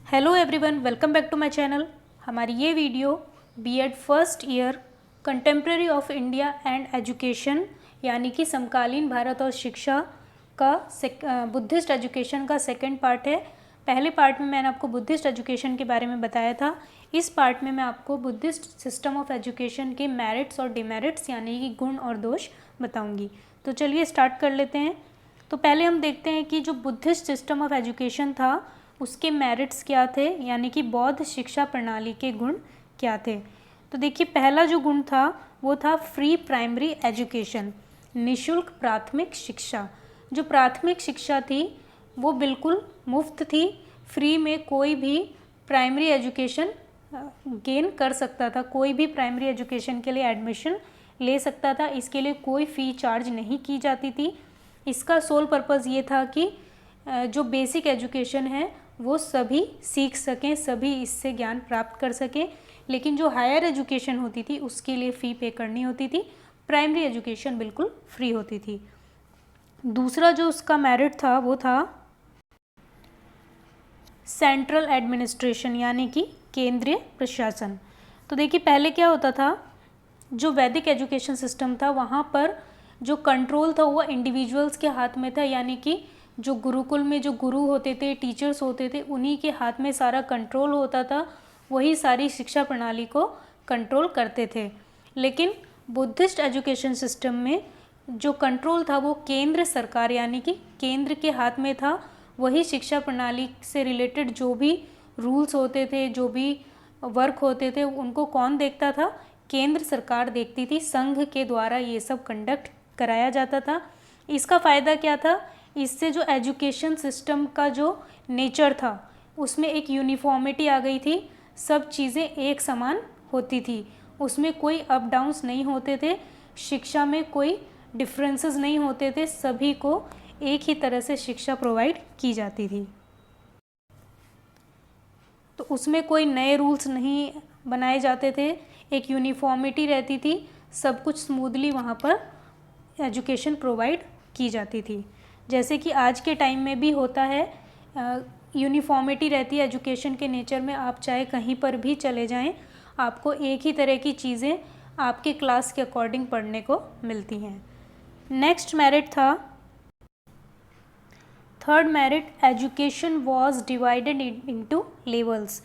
Hello everyone, welcome back to my channel. हमारी ये video BEd first year contemporary of India and education यानी कि समकालीन भारत और शिक्षा का बुद्धिस्ट एजुकेशन का सेकंड पार्ट है। पहले पार्ट में मैंने आपको बुद्धिस्ट एजुकेशन के बारे में बताया था। इस पार्ट में मैं आपको बुद्धिस्ट सिस्टम ऑफ एजुकेशन के मेरिट्स और डिमेरिट्स यानी कि गुण और दोष बताऊंगी। तो चलिए स्टार्ट कर लेते हैं। तो पहले हम देखते हैं कि जो बुद्धिस्ट सिस्टम ऑफ एजुकेशन था उसके मेरिट्स क्या थे, यानी कि बौद्ध शिक्षा प्रणाली के गुण क्या थे। तो देखिए, पहला जो गुण था वो था फ्री प्राइमरी एजुकेशन, निशुल्क प्राथमिक शिक्षा। जो प्राथमिक शिक्षा थी वो बिल्कुल मुफ्त थी, फ्री में कोई भी प्राइमरी एजुकेशन गेन कर सकता था, कोई भी प्राइमरी एजुकेशन के लिए एडमिशन ले सकता था। इसके लिए कोई फ़ी चार्ज नहीं की जाती थी। इसका सोल पर्पज़ ये था कि जो बेसिक एजुकेशन है वो सभी सीख सकें, सभी इससे ज्ञान प्राप्त कर सकें। लेकिन जो हायर एजुकेशन होती थी उसके लिए फ़ी पे करनी होती थी, प्राइमरी एजुकेशन बिल्कुल फ्री होती थी। दूसरा जो उसका मेरिट था वो था सेंट्रल एडमिनिस्ट्रेशन यानी कि केंद्रीय प्रशासन। तो देखिए, पहले क्या होता था, जो वैदिक एजुकेशन सिस्टम था वहाँ पर जो कंट्रोल था वो इंडिविजुअल्स के हाथ में था, यानी कि जो गुरुकुल में जो गुरु होते थे, टीचर्स होते थे, उन्हीं के हाथ में सारा कंट्रोल होता था, वही सारी शिक्षा प्रणाली को कंट्रोल करते थे। लेकिन बुद्धिस्ट एजुकेशन सिस्टम में जो कंट्रोल था वो केंद्र सरकार यानी कि केंद्र के हाथ में था। वही शिक्षा प्रणाली से रिलेटेड जो भी रूल्स होते थे, जो भी वर्क होते थे, उनको कौन देखता था? केंद्र सरकार देखती थी। संघ के द्वारा ये सब कंडक्ट कराया जाता था। इसका फ़ायदा क्या था? इससे जो एजुकेशन सिस्टम का जो नेचर था उसमें एक यूनिफॉर्मिटी आ गई थी, सब चीज़ें एक समान होती थी, उसमें कोई अप डाउन्स नहीं होते थे, शिक्षा में कोई डिफरेंसेस नहीं होते थे, सभी को एक ही तरह से शिक्षा प्रोवाइड की जाती थी। तो उसमें कोई नए रूल्स नहीं बनाए जाते थे, एक यूनिफॉर्मिटी रहती थी, सब कुछ स्मूथली वहाँ पर एजुकेशन प्रोवाइड की जाती थी। जैसे कि आज के टाइम में भी होता है, यूनिफॉर्मिटी रहती है एजुकेशन के नेचर में। आप चाहे कहीं पर भी चले जाएं, आपको एक ही तरह की चीज़ें आपके क्लास के अकॉर्डिंग पढ़ने को मिलती हैं। नेक्स्ट मेरिट था, third merit, education was divided into levels.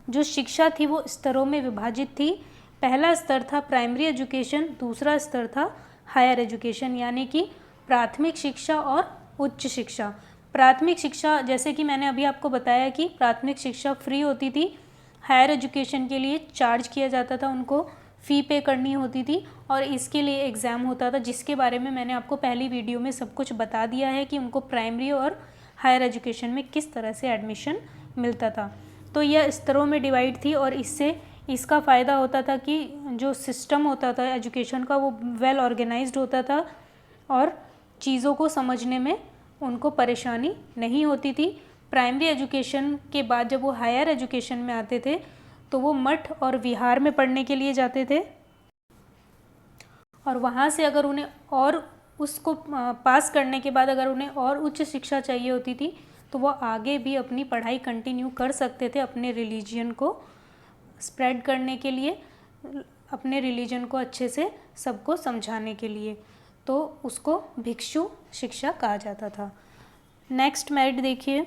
जो शिक्षा थी वो स्तरों में विभाजित थी। पहला स्तर था प्राइमरी एजुकेशन, दूसरा स्तर था हायर एजुकेशन यानी कि प्राथमिक शिक्षा और उच्च शिक्षा। प्राथमिक शिक्षा, जैसे कि मैंने अभी आपको बताया कि प्राथमिक शिक्षा फ्री होती थी, हायर एजुकेशन के लिए चार्ज किया जाता था, उनको फ़ी पे करनी होती थी और इसके लिए एग्ज़ाम होता था, जिसके बारे में मैंने आपको पहली वीडियो में सब कुछ बता दिया है कि उनको प्राइमरी और हायर एजुकेशन में किस तरह से एडमिशन मिलता था। तो यह स्तरों में डिवाइड थी और इससे इसका फ़ायदा होता था कि जो सिस्टम होता था एजुकेशन का वो वेल ऑर्गेनाइज्ड होता था और चीज़ों को समझने में उनको परेशानी नहीं होती थी। प्राइमरी एजुकेशन के बाद जब वो हायर एजुकेशन में आते थे तो वो मठ और विहार में पढ़ने के लिए जाते थे और वहाँ से अगर उन्हें और उसको पास करने के बाद अगर उन्हें और उच्च शिक्षा चाहिए होती थी तो वो आगे भी अपनी पढ़ाई कंटिन्यू कर सकते थे, अपने रिलीजन को स्प्रेड करने के लिए, अपने रिलीजन को अच्छे से सबको समझाने के लिए। तो उसको भिक्षु शिक्षा कहा जाता था। नेक्स्ट मेरिट देखिए,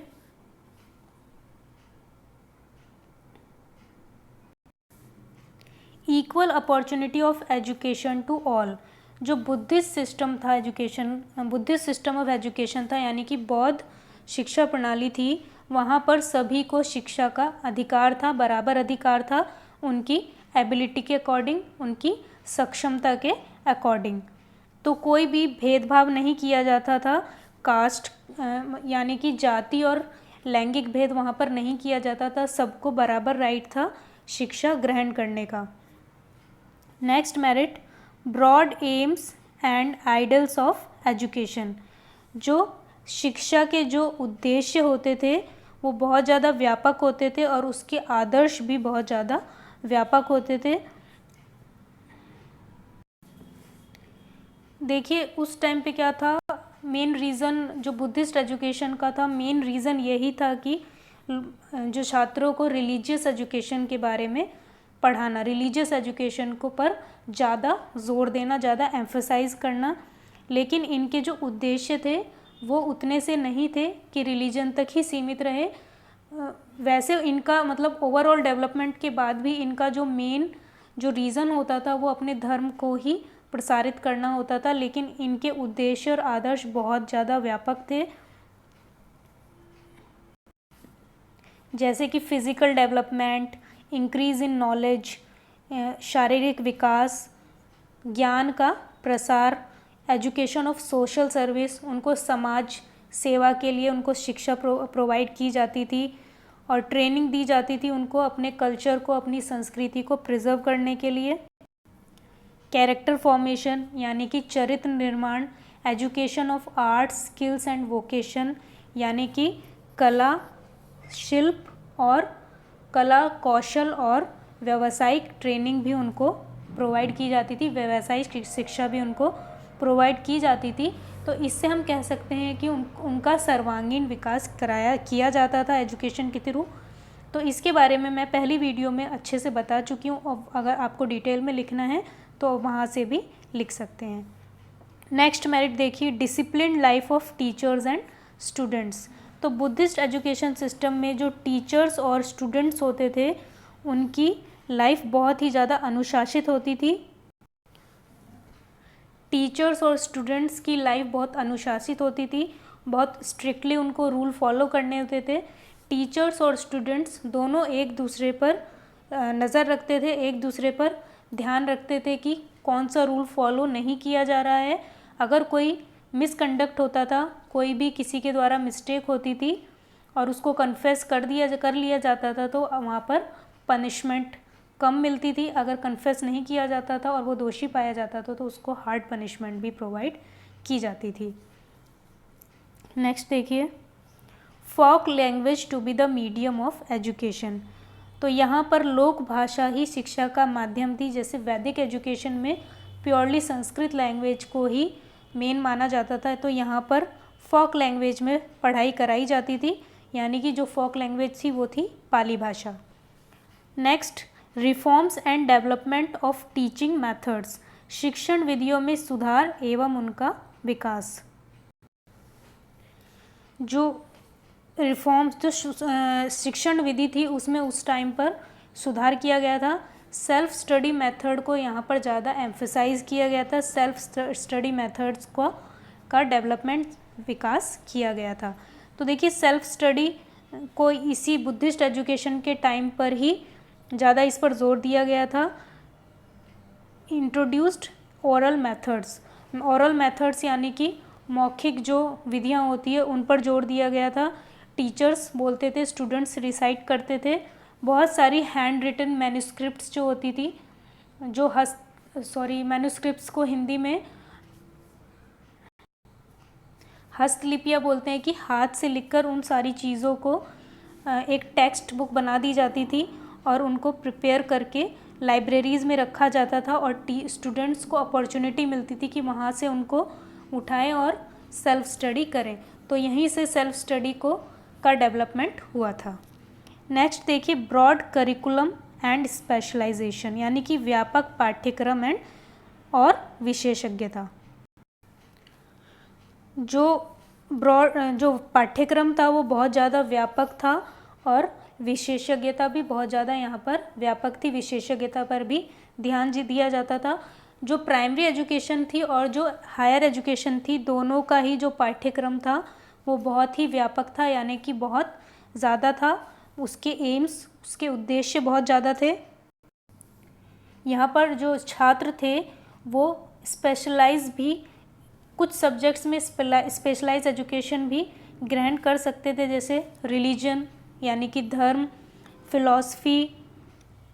equal opportunity of education to all. जो बुद्धिस्ट सिस्टम था education, Buddhist system of education था यानी कि बौद्ध शिक्षा प्रणाली थी, वहाँ पर सभी को शिक्षा का अधिकार था, बराबर अधिकार था, उनकी एबिलिटी के अकॉर्डिंग, उनकी सक्षमता के अकॉर्डिंग। तो कोई भी भेदभाव नहीं किया जाता था, कास्ट यानी कि जाति और लैंगिक भेद वहाँ पर नहीं किया जाता था, सबको बराबर राइट था शिक्षा ग्रहण करने का। Next merit, broad aims and ideals of education. जो शिक्षा के जो उद्देश्य होते थे वो बहुत ज़्यादा व्यापक होते थे और उसके आदर्श भी बहुत ज़्यादा व्यापक होते थे। देखिए, उस टाइम पे क्या था, मेन रीज़न जो बुद्धिस्ट एजुकेशन का था, मेन रीज़न यही था कि जो छात्रों को रिलीजियस एजुकेशन के बारे में पढ़ाना, रिलीजियस एजुकेशन को पर ज़्यादा जोर देना, ज़्यादा एम्फसाइज करना। लेकिन इनके जो उद्देश्य थे वो उतने से नहीं थे कि रिलीजन तक ही सीमित रहे। वैसे इनका मतलब ओवरऑल डेवलपमेंट के बाद भी इनका जो मेन जो रीज़न होता था वो अपने धर्म को ही प्रसारित करना होता था, लेकिन इनके उद्देश्य और आदर्श बहुत ज़्यादा व्यापक थे, जैसे कि physical development, increase in knowledge, शारीरिक विकास, ज्ञान का प्रसार, एजुकेशन ऑफ सोशल सर्विस, उनको समाज सेवा के लिए उनको शिक्षा प्रोवाइड की जाती थी और ट्रेनिंग दी जाती थी उनको अपने कल्चर को, अपनी संस्कृति को प्रिजर्व करने के लिए। कैरेक्टर फॉर्मेशन यानी कि चरित्र निर्माण, education of arts, skills and vocation यानी कि कला, शिल्प और कला, कौशल और व्यावसायिक ट्रेनिंग भी उनको प्रोवाइड की जाती थी, व्यावसायिक शिक्षा भी उनको प्रोवाइड की जाती थी। तो इससे हम कह सकते हैं कि उनका सर्वांगीण विकास किया जाता था एजुकेशन के थ्रू। तो इसके बारे में मैं पहली वीडियो में अच्छे से बता चुकी हूँ। अब अगर आपको डिटेल में लिखना है तो वहाँ से भी लिख सकते हैं। नेक्स्ट मेरिट देखिए, discipline life of teachers and students. तो बुद्धिस्ट एजुकेशन सिस्टम में जो टीचर्स और स्टूडेंट्स होते थे उनकी लाइफ बहुत ही ज़्यादा अनुशासित होती थी। टीचर्स और स्टूडेंट्स की लाइफ बहुत अनुशासित होती थी, बहुत स्ट्रिक्टली उनको रूल फॉलो करने होते थे। टीचर्स और स्टूडेंट्स दोनों एक दूसरे पर नज़र रखते थे, एक दूसरे पर ध्यान रखते थे कि कौन सा रूल फॉलो नहीं किया जा रहा है। अगर कोई मिसकंडक्ट होता था, कोई भी किसी के द्वारा मिस्टेक होती थी और उसको कन्फेस कर लिया जाता था तो वहाँ पर पनिशमेंट कम मिलती थी। अगर कन्फेस नहीं किया जाता था और वो दोषी पाया जाता था तो उसको हार्ड पनिशमेंट भी प्रोवाइड की जाती थी। नेक्स्ट देखिए, folk language to be the medium of education. तो यहाँ पर लोक भाषा ही शिक्षा का माध्यम थी। जैसे वैदिक एजुकेशन में प्योरली संस्कृत लैंग्वेज को ही मेन माना जाता था, तो यहाँ पर फोक लैंग्वेज में पढ़ाई कराई जाती थी, यानी कि जो फोक लैंग्वेज थी वो थी पाली भाषा। Next, reforms and development of teaching methods. शिक्षण विधियों में सुधार एवं उनका विकास। जो रिफॉर्म्स, जो शिक्षण विधि थी उसमें उस टाइम पर सुधार किया गया था। सेल्फ स्टडी मेथड को यहाँ पर ज़्यादा एम्फसाइज किया गया था। सेल्फ स्टडी मेथड्स का डेवलपमेंट, विकास किया गया था। तो देखिए, सेल्फ स्टडी को इसी बुद्धिस्ट एजुकेशन के टाइम पर ही ज़्यादा इस पर जोर दिया गया था। Introduced oral methods, oral methods यानी कि मौखिक जो विधियाँ होती है उन पर जोर दिया गया था। टीचर्स बोलते थे, स्टूडेंट्स रिसाइट करते थे। बहुत सारी हैंड रिटन मैन्युस्क्रिप्ट्स जो होती थी, जो मैन्युस्क्रिप्ट्स को हिंदी में हस्तलिपियाँ बोलते हैं, कि हाथ से लिखकर उन सारी चीज़ों को एक टेक्स्ट बुक बना दी जाती थी और उनको प्रिपेयर करके लाइब्रेरीज़ में रखा जाता था और स्टूडेंट्स को अपॉर्चुनिटी मिलती थी कि वहाँ से उनको उठाएं और सेल्फ स्टडी करें। तो यहीं से सेल्फ स्टडी का डेवलपमेंट हुआ था। नेक्स्ट देखिए, ब्रॉड करिकुलम एंड स्पेशलाइजेशन, यानी कि व्यापक पाठ्यक्रम और विशेषज्ञता। जो पाठ्यक्रम था वो बहुत ज़्यादा व्यापक था और विशेषज्ञता भी बहुत ज़्यादा यहाँ पर व्यापक थी। विशेषज्ञता पर भी ध्यान दिया जाता था। जो प्राइमरी एजुकेशन थी और जो हायर एजुकेशन थी, दोनों का ही जो पाठ्यक्रम था वो बहुत ही व्यापक था, यानी कि बहुत ज़्यादा था। उसके एम्स, उसके उद्देश्य बहुत ज़्यादा थे। यहाँ पर जो छात्र थे वो स्पेशलाइज भी, कुछ सब्जेक्ट्स में स्पेशलाइज एजुकेशन भी ग्रहण कर सकते थे, जैसे रिलीजन यानी कि धर्म, फिलॉसफी,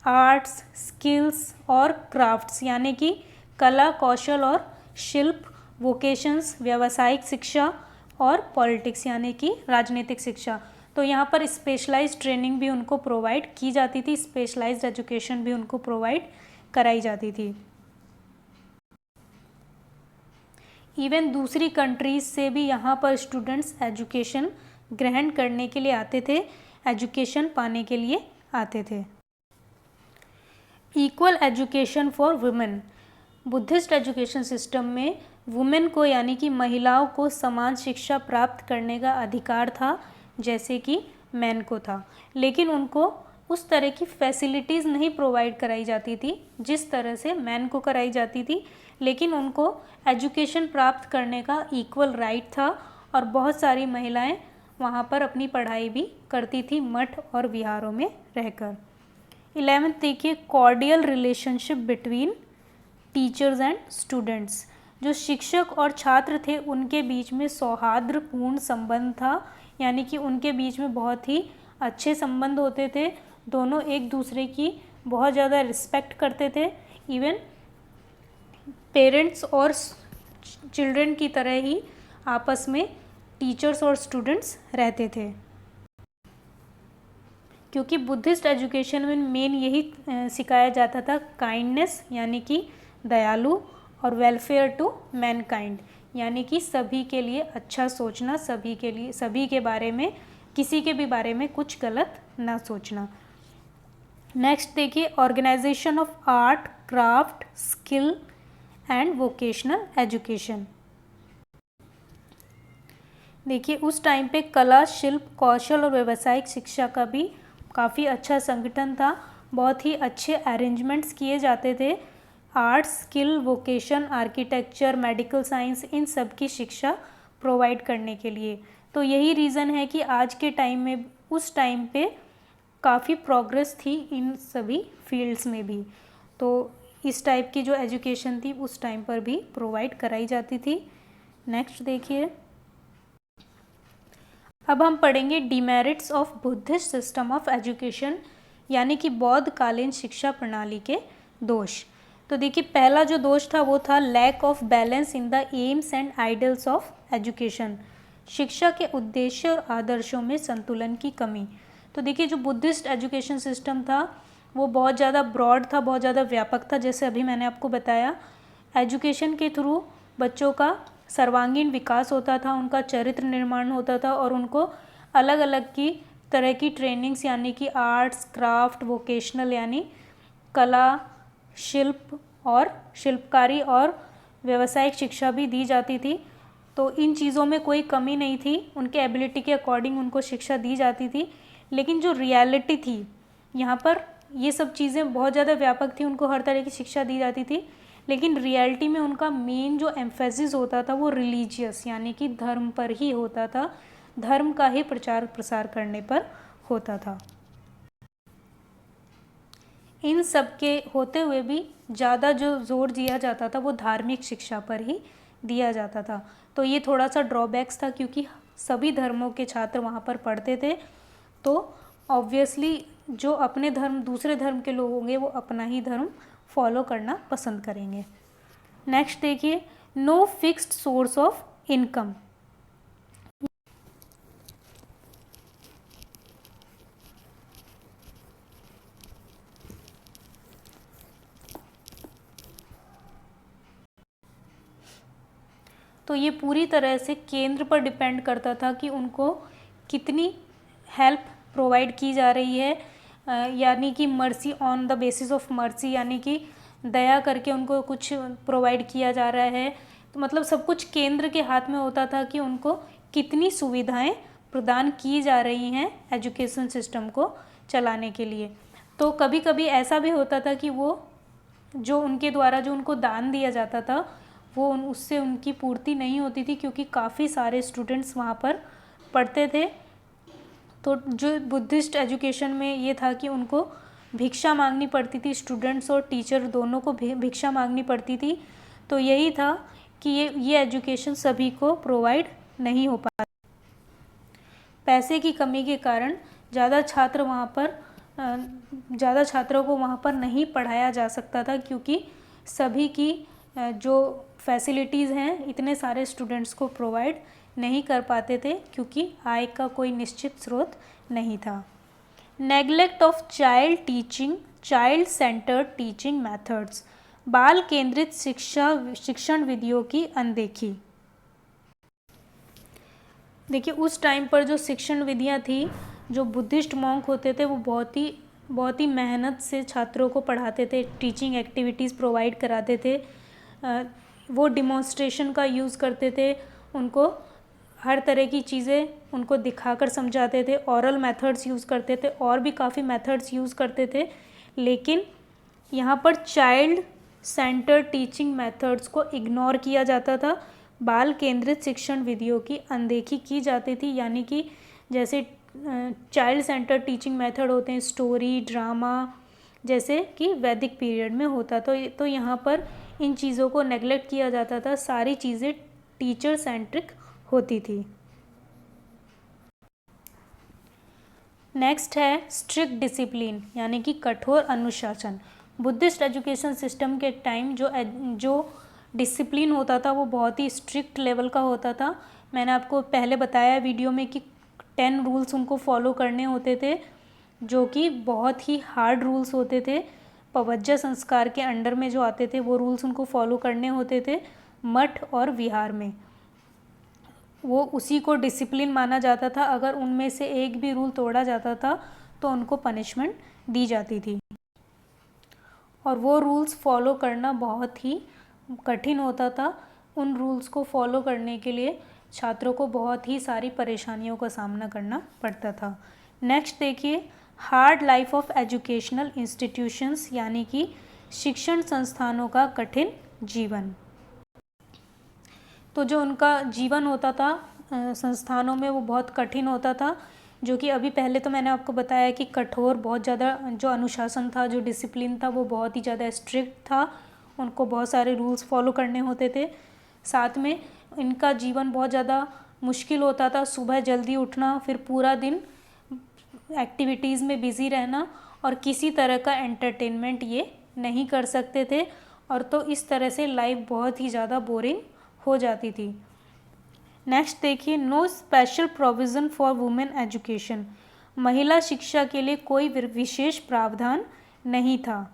आर्ट्स, स्किल्स और क्राफ्ट्स यानी कि कला, कौशल और शिल्प, वोकेशंस, व्यावसायिक शिक्षा और पॉलिटिक्स यानी कि राजनीतिक शिक्षा। तो यहाँ पर स्पेशलाइज्ड ट्रेनिंग भी उनको प्रोवाइड की जाती थी, स्पेशलाइज्ड एजुकेशन भी उनको प्रोवाइड कराई जाती थी। इवन दूसरी कंट्रीज़ से भी यहाँ पर स्टूडेंट्स एजुकेशन ग्रहण करने के लिए आते थे। एजुकेशन पाने के लिए आते थे। Equal education for women. Buddhist education system में वुमेन को यानी कि महिलाओं को समान शिक्षा प्राप्त करने का अधिकार था जैसे कि मैन को था, लेकिन उनको उस तरह की फैसिलिटीज़ नहीं प्रोवाइड कराई जाती थी जिस तरह से मैन को कराई जाती थी, लेकिन उनको एजुकेशन प्राप्त करने का इक्वल राइट था और बहुत सारी महिलाएं वहाँ पर अपनी पढ़ाई भी करती थी मठ और विहारों में रहकर। 11th देखिए, cordial relationship between teachers and students. जो शिक्षक और छात्र थे उनके बीच में सौहार्दपूर्ण संबंध था, यानी कि उनके बीच में बहुत ही अच्छे संबंध होते थे। दोनों एक दूसरे की बहुत ज़्यादा रिस्पेक्ट करते थे, इवन पेरेंट्स और चिल्ड्रन की तरह ही आपस में टीचर्स और स्टूडेंट्स रहते थे। क्योंकि बुद्धिस्ट एजुकेशन में मेन यही सिखाया जाता था, काइंडनेस यानी कि दयालु, और वेलफेयर टू मैनकाइंड यानी कि सभी के लिए अच्छा सोचना, सभी के लिए, सभी के बारे में, किसी के भी बारे में कुछ गलत ना सोचना। नेक्स्ट देखिए, organisation of art, craft, skill and vocational education. देखिए उस टाइम पे कला, शिल्प, कौशल और व्यावसायिक शिक्षा का भी काफ़ी अच्छा संगठन था। बहुत ही अच्छे अरेंजमेंट्स किए जाते थे। Arts, skill, vocation, architecture, medical science, इन सब की शिक्षा प्रोवाइड करने के लिए। तो यही रीज़न है कि आज के टाइम में, उस टाइम पे काफ़ी प्रोग्रेस थी इन सभी फील्ड्स में भी। तो इस टाइप की जो एजुकेशन थी उस टाइम पर भी प्रोवाइड कराई जाती थी। नेक्स्ट देखिए, अब हम पढ़ेंगे demerits of Buddhist system of education, यानी कि बौद्ध कालीन शिक्षा प्रणाली के दोष। तो देखिए पहला जो दोष था वो था lack of balance in the aims and ideals of education. शिक्षा के उद्देश्य और आदर्शों में संतुलन की कमी। तो देखिए जो बुद्धिस्ट एजुकेशन सिस्टम था वो बहुत ज़्यादा ब्रॉड था, बहुत ज़्यादा व्यापक था। जैसे अभी मैंने आपको बताया, एजुकेशन के थ्रू बच्चों का सर्वांगीण विकास होता था, उनका चरित्र निर्माण होता था और उनको अलग अलग की तरह की ट्रेनिंग्स यानी कि आर्ट्स, क्राफ्ट, वोकेशनल यानी कला, शिल्प और शिल्पकारी और व्यावसायिक शिक्षा भी दी जाती थी। तो इन चीज़ों में कोई कमी नहीं थी, उनके एबिलिटी के अकॉर्डिंग उनको शिक्षा दी जाती थी। लेकिन जो रियलिटी थी यहाँ पर, ये सब चीज़ें बहुत ज़्यादा व्यापक थी, उनको हर तरह की शिक्षा दी जाती थी, लेकिन रियलिटी में उनका मेन जो एम्फेसिस होता था वो रिलीजियस यानी कि धर्म पर ही होता था, धर्म का ही प्रचार प्रसार करने पर होता था। इन सब के होते हुए भी ज़्यादा जो जोर दिया जाता था वो धार्मिक शिक्षा पर ही दिया जाता था। तो ये थोड़ा सा ड्रॉबैक्स था, क्योंकि सभी धर्मों के छात्र वहाँ पर पढ़ते थे, तो ऑब्वियसली जो अपने धर्म, दूसरे धर्म के लोग होंगे वो अपना ही धर्म फॉलो करना पसंद करेंगे। नेक्स्ट देखिए, no fixed source of income. तो ये पूरी तरह से केंद्र पर डिपेंड करता था कि उनको कितनी हेल्प प्रोवाइड की जा रही है, यानी कि mercy on the basis of mercy, यानी कि दया करके उनको कुछ प्रोवाइड किया जा रहा है। तो मतलब सब कुछ केंद्र के हाथ में होता था कि उनको कितनी सुविधाएं प्रदान की जा रही हैं एजुकेशन सिस्टम को चलाने के लिए। तो कभी कभी ऐसा भी होता था कि वो जो उनके द्वारा जो उनको दान दिया जाता था वो उससे उनकी पूर्ति नहीं होती थी, क्योंकि काफ़ी सारे स्टूडेंट्स वहाँ पर पढ़ते थे। तो जो बुद्धिस्ट एजुकेशन में ये था कि उनको भिक्षा मांगनी पड़ती थी, स्टूडेंट्स और टीचर दोनों को भिक्षा मांगनी पड़ती थी। तो यही था कि ये एजुकेशन सभी को प्रोवाइड नहीं हो पाता। पैसे की कमी के कारण ज़्यादा छात्रों को वहाँ पर नहीं पढ़ाया जा सकता था, क्योंकि सभी की जो फैसिलिटीज़ हैं इतने सारे स्टूडेंट्स को प्रोवाइड नहीं कर पाते थे, क्योंकि आय का कोई निश्चित स्रोत नहीं था। Neglect of child teaching, child centred teaching methods. बाल केंद्रित शिक्षण विधियों की अनदेखी। देखिए उस टाइम पर जो शिक्षण विधियां थी जो बुद्धिस्ट मॉन्क होते थे वो बहुत ही मेहनत से छात्रों को पढ़ाते थे, टीचिंग एक्टिविटीज़ प्रोवाइड कराते थे। वो डिमॉन्स्ट्रेशन का यूज़ करते थे, उनको हर तरह की चीज़ें उनको दिखाकर समझाते थे, ओरल मेथड्स यूज़ करते थे, और भी काफ़ी मेथड्स यूज़ करते थे। लेकिन यहाँ पर चाइल्ड सेंटर टीचिंग मेथड्स को इग्नोर किया जाता था, बाल केंद्रित शिक्षण विधियों की अनदेखी की जाती थी। यानी कि जैसे चाइल्ड सेंटर टीचिंग मेथड होते हैं, स्टोरी, ड्रामा, जैसे कि वैदिक पीरियड में होता। तो यहाँ पर इन चीज़ों को नेगलेक्ट किया जाता था, सारी चीज़ें टीचर सेंट्रिक होती थी। नेक्स्ट है स्ट्रिक्ट डिसिप्लिन, यानी कि कठोर अनुशासन। बुद्धिस्ट एजुकेशन सिस्टम के टाइम जो डिसिप्लिन होता था वो बहुत ही स्ट्रिक्ट लेवल का होता था। मैंने आपको पहले बताया वीडियो में कि 10 रूल्स उनको फॉलो करने होते थे, जो कि बहुत ही हार्ड रूल्स होते थे। पवज्जा संस्कार के अंडर में जो आते थे वो रूल्स उनको फॉलो करने होते थे। मठ और विहार में वो उसी को डिसिप्लिन माना जाता था। अगर उनमें से एक भी रूल तोड़ा जाता था तो उनको पनिशमेंट दी जाती थी, और वो रूल्स फॉलो करना बहुत ही कठिन होता था। उन रूल्स को फॉलो करने के लिए छात्रों को बहुत ही सारी परेशानियों का सामना करना पड़ता था। नेक्स्ट देखिए, hard life of educational institutions, यानी कि शिक्षण संस्थानों का कठिन जीवन। तो जो उनका जीवन होता था संस्थानों में वो बहुत कठिन होता था, जो कि अभी पहले तो मैंने आपको बताया कि कठोर, बहुत ज़्यादा जो अनुशासन था, जो डिसिप्लिन था वो बहुत ही ज़्यादा स्ट्रिक्ट था, उनको बहुत सारे रूल्स फॉलो करने होते थे। साथ में इनका जीवन बहुत ज़्यादा मुश्किल होता था, सुबह जल्दी उठना, फिर पूरा दिन एक्टिविटीज़ में बिज़ी रहना, और किसी तरह का एंटरटेनमेंट ये नहीं कर सकते थे, और तो इस तरह से लाइफ बहुत ही ज़्यादा बोरिंग हो जाती थी। नेक्स्ट देखिए, no special provision for women education, महिला शिक्षा के लिए कोई विशेष प्रावधान नहीं था।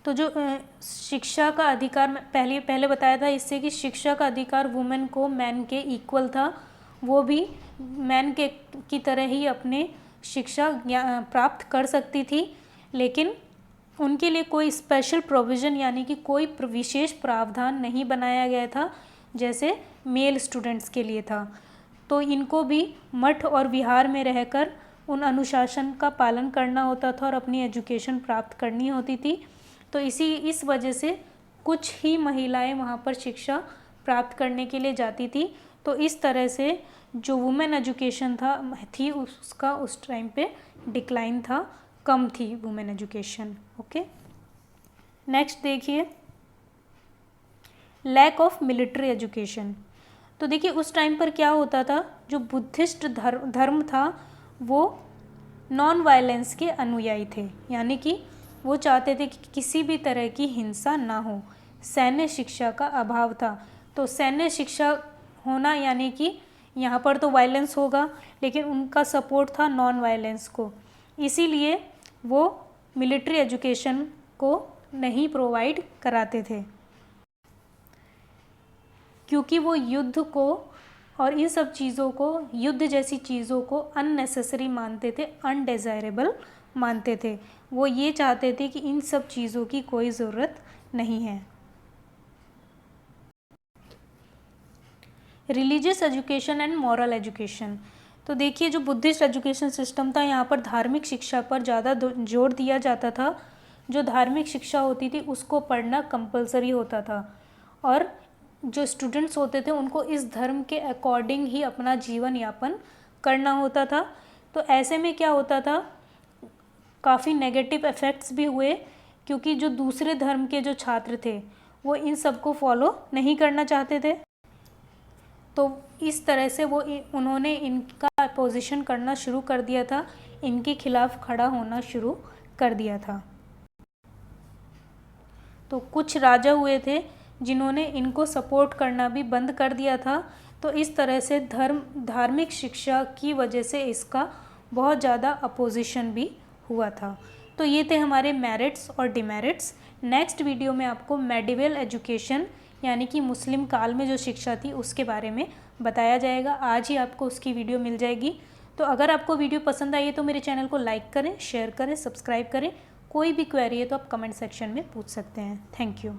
तो जो शिक्षा का अधिकार पहले बताया था इससे कि शिक्षा का अधिकार वुमेन को मैन के इक्वल था, वो भी मैन की तरह ही अपने शिक्षा प्राप्त कर सकती थी, लेकिन उनके लिए कोई स्पेशल प्रोविज़न यानी कि कोई विशेष प्रावधान नहीं बनाया गया था जैसे मेल स्टूडेंट्स के लिए था। तो इनको भी मठ और विहार में रहकर उन अनुशासन का पालन करना होता था और अपनी एजुकेशन प्राप्त करनी होती थी। तो इस वजह से कुछ ही महिलाएं वहाँ पर शिक्षा प्राप्त करने के लिए जाती थी। तो इस तरह से जो वुमेन एजुकेशन थी उसका उस टाइम पे डिक्लाइन था, कम थी वुमेन एजुकेशन। ओके, नेक्स्ट देखिए, लैक ऑफ मिलिट्री एजुकेशन। तो देखिए उस टाइम पर क्या होता था, जो बुद्धिस्ट धर्म था वो नॉन वायलेंस के अनुयायी थे, यानी कि वो चाहते थे कि किसी भी तरह की हिंसा ना हो। सैन्य शिक्षा का अभाव था, तो सैन्य शिक्षा होना यानी कि यहाँ पर तो वायलेंस होगा, लेकिन उनका सपोर्ट था नॉन वायलेंस को, इसीलिए वो मिलिट्री एजुकेशन को नहीं प्रोवाइड कराते थे, क्योंकि वो युद्ध को और इन सब चीज़ों को, युद्ध जैसी चीज़ों को अननेसेसरी मानते थे, अनडिज़ायरेबल मानते थे। वो ये चाहते थे कि इन सब चीज़ों की कोई ज़रूरत नहीं है। Religious education and moral education. तो देखिए जो बुद्धिस्ट एजुकेशन सिस्टम था, यहाँ पर धार्मिक शिक्षा पर ज़्यादा जोर दिया जाता था। जो धार्मिक शिक्षा होती थी उसको पढ़ना कंपलसरी होता था, और जो स्टूडेंट्स होते थे उनको इस धर्म के अकॉर्डिंग ही अपना जीवन यापन करना होता था। तो ऐसे में क्या होता था, काफ़ी नेगेटिव इफ़ेक्ट्स भी हुए, क्योंकि जो दूसरे धर्म के जो छात्र थे वो इन सब को फॉलो नहीं करना चाहते थे। तो इस तरह से उन्होंने इनका अपोजिशन करना शुरू कर दिया था, इनके खिलाफ खड़ा होना शुरू कर दिया था। तो कुछ राजा हुए थे जिन्होंने इनको सपोर्ट करना भी बंद कर दिया था। तो इस तरह से धार्मिक शिक्षा की वजह से इसका बहुत ज़्यादा अपोजिशन भी हुआ था। तो ये थे हमारे मेरिट्स और डिमेरिट्स। नेक्स्ट वीडियो में आपको मेडिवल एजुकेशन यानी कि मुस्लिम काल में जो शिक्षा थी उसके बारे में बताया जाएगा। आज ही आपको उसकी वीडियो मिल जाएगी। तो अगर आपको वीडियो पसंद आई है तो मेरे चैनल को लाइक करें, शेयर करें, सब्सक्राइब करें। कोई भी क्वेरी है तो आप कमेंट सेक्शन में पूछ सकते हैं। Thank you.